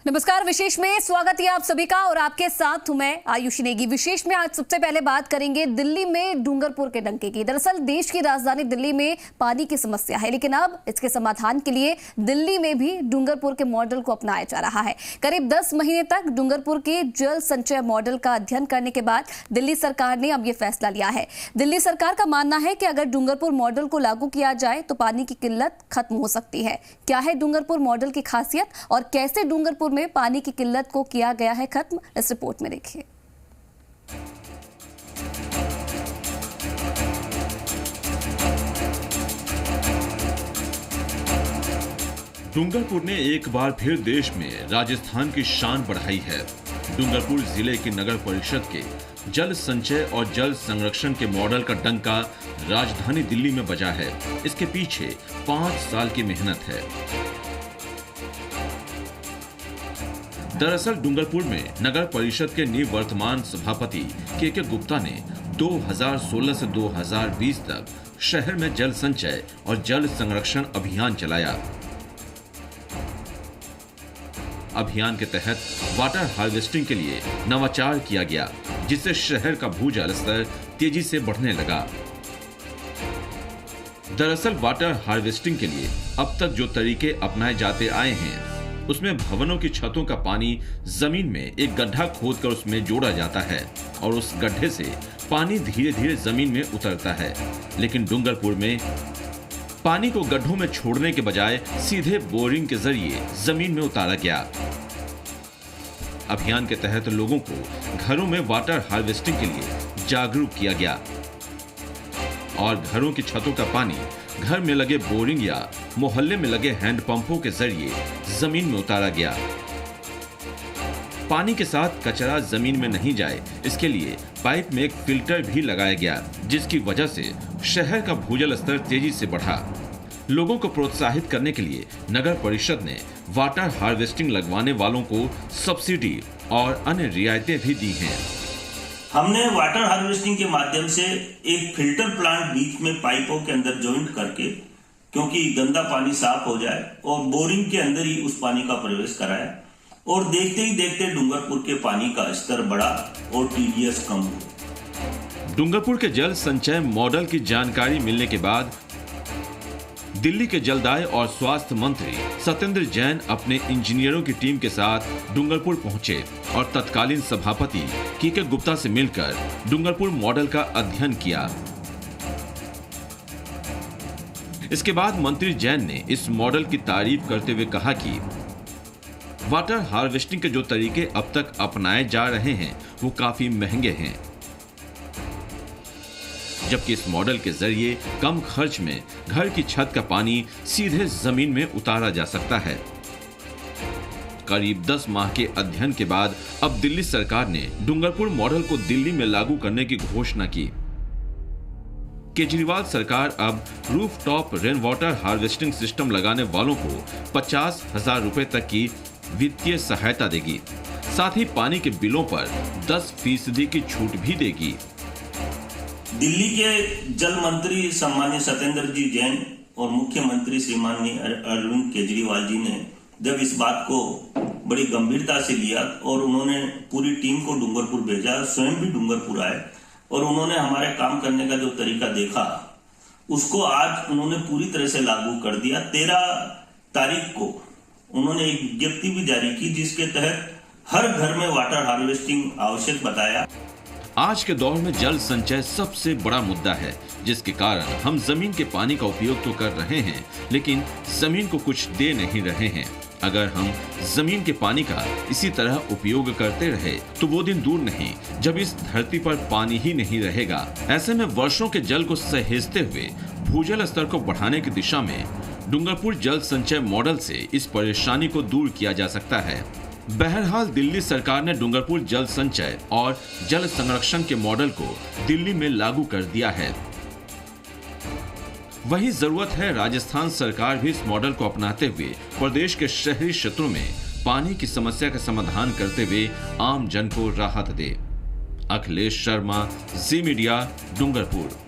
नमस्कार। विशेष में स्वागत है आप सभी का और आपके साथ हूं मैं आयुषी नेगी। विशेष में आज सबसे पहले बात करेंगे दिल्ली में डूंगरपुर के डंके की। दरअसल देश की राजधानी दिल्ली में पानी की समस्या है, लेकिन अब इसके समाधान के लिए दिल्ली में भी डूंगरपुर के मॉडल को अपनाया जा रहा है। करीब 10 महीने तक डूंगरपुर के जल संचय मॉडल का अध्ययन करने के बाद दिल्ली सरकार ने अब ये फैसला लिया है। दिल्ली सरकार का मानना है कि अगर डूंगरपुर मॉडल को लागू किया जाए तो पानी की किल्लत खत्म हो सकती है। क्या है डूंगरपुर मॉडल की खासियत और कैसे डूंगरपुर में पानी की किल्लत को किया गया है खत्म, इस रिपोर्ट में देखिए। डूंगरपुर ने एक बार फिर देश में राजस्थान की शान बढ़ाई है। डूंगरपुर जिले की नगर परिषद के जल संचय और जल संरक्षण के मॉडल का डंका राजधानी दिल्ली में बजा है। इसके पीछे 5 साल की मेहनत है। दरअसल डूंगरपुर में नगर परिषद के निवर्तमान सभापति के गुप्ता ने 2016 से 2020 तक शहर में जल संचय और जल संरक्षण अभियान चलाया। अभियान के तहत वाटर हार्वेस्टिंग के लिए नवाचार किया गया, जिससे शहर का भूजल स्तर तेजी से बढ़ने लगा। दरअसल वाटर हार्वेस्टिंग के लिए अब तक जो तरीके अपनाए जाते आए हैं, उसमें भवनों की छतों का पानी जमीन में एक गड्ढा खोदकर उसमें जोड़ा जाता है और उस गड्ढे से पानी धीरे धीरे जमीन में उतरता है। लेकिन डूंगरपुर में पानी को गड्ढों में छोड़ने के बजाय सीधे बोरिंग के जरिए जमीन में उतारा गया। अभियान के तहत लोगों को घरों में वाटर हार्वेस्टिंग के लिए जागरूक किया गया और घरों की छतों का पानी घर में लगे बोरिंग या मोहल्ले में लगे हैंडपंपों के जरिए जमीन में उतारा गया। पानी के साथ कचरा जमीन में नहीं जाए, इसके लिए पाइप में एक फिल्टर भी लगाया गया, जिसकी वजह से शहर का भूजल स्तर तेजी से बढ़ा। लोगों को प्रोत्साहित करने के लिए नगर परिषद ने वाटर हार्वेस्टिंग लगवाने वालों को सब्सिडी और अन्य रियायतें भी दी हैं। हमने वाटर हार्वेस्टिंग के माध्यम से एक फिल्टर प्लांट बीच में पाइपों के अंदर जॉइंट करके, क्योंकि गंदा पानी साफ हो जाए, और बोरिंग के अंदर ही उस पानी का प्रवेश कराया और देखते ही देखते डूंगरपुर के पानी का स्तर बढ़ा और टीडीएस कम हुआ। डूंगरपुर के जल संचय मॉडल की जानकारी मिलने के बाद दिल्ली के जलदाय और स्वास्थ्य मंत्री सत्येंद्र जैन अपने इंजीनियरों की टीम के साथ डूंगरपुर पहुंचे और तत्कालीन सभापति के गुप्ता से मिलकर डूंगरपुर मॉडल का अध्ययन किया। इसके बाद मंत्री जैन ने इस मॉडल की तारीफ करते हुए कहा कि वाटर हार्वेस्टिंग के जो तरीके अब तक अपनाए जा रहे हैं वो काफी महंगे हैं, जबकि इस मॉडल के जरिए कम खर्च में घर की छत का पानी सीधे जमीन में उतारा जा सकता है। करीब 10 माह के अध्ययन के बाद अब दिल्ली सरकार ने डूंगरपुर मॉडल को दिल्ली में लागू करने की घोषणा की। केजरीवाल सरकार अब rooftop rain water harvesting system लगाने वालों को 50,000 रुपए तक की वित्तीय सहायता देगी। साथ ही पानी के बिलों पर 10% की छूट भी देगी। दिल्ली के जल मंत्री सम्मानीय सत्येंद्र जी जैन और मुख्यमंत्री श्रीमाननीय अरविंद केजरीवाल जी ने जब इस बात को बड़ी गंभीरता से लिया और उन्होंने पूरी टीम को डूंगरपुर भेजा, स्वयं भी डूंगरपुर आए और उन्होंने हमारे काम करने का जो तरीका देखा, उसको आज उन्होंने पूरी तरह से लागू कर दिया। 13 तारीख को उन्होंने एक विज्ञप्ति भी जारी की, जिसके तहत हर घर में वाटर हार्वेस्टिंग आवश्यक बताया। आज के दौर में जल संचय सबसे बड़ा मुद्दा है, जिसके कारण हम जमीन के पानी का उपयोग तो कर रहे हैं, लेकिन जमीन को कुछ दे नहीं रहे हैं। अगर हम जमीन के पानी का इसी तरह उपयोग करते रहे तो वो दिन दूर नहीं जब इस धरती पर पानी ही नहीं रहेगा। ऐसे में वर्षों के जल को सहेजते हुए भूजल स्तर को बढ़ाने की दिशा में डूंगरपुर जल संचय मॉडल से इस परेशानी को दूर किया जा सकता है। बहरहाल दिल्ली सरकार ने डूंगरपुर जल संचय और जल संरक्षण के मॉडल को दिल्ली में लागू कर दिया है। वही जरूरत है राजस्थान सरकार भी इस मॉडल को अपनाते हुए प्रदेश के शहरी क्षेत्रों में पानी की समस्या का समाधान करते हुए आम जन को राहत दे। अखिलेश शर्मा, जी मीडिया, डूंगरपुर।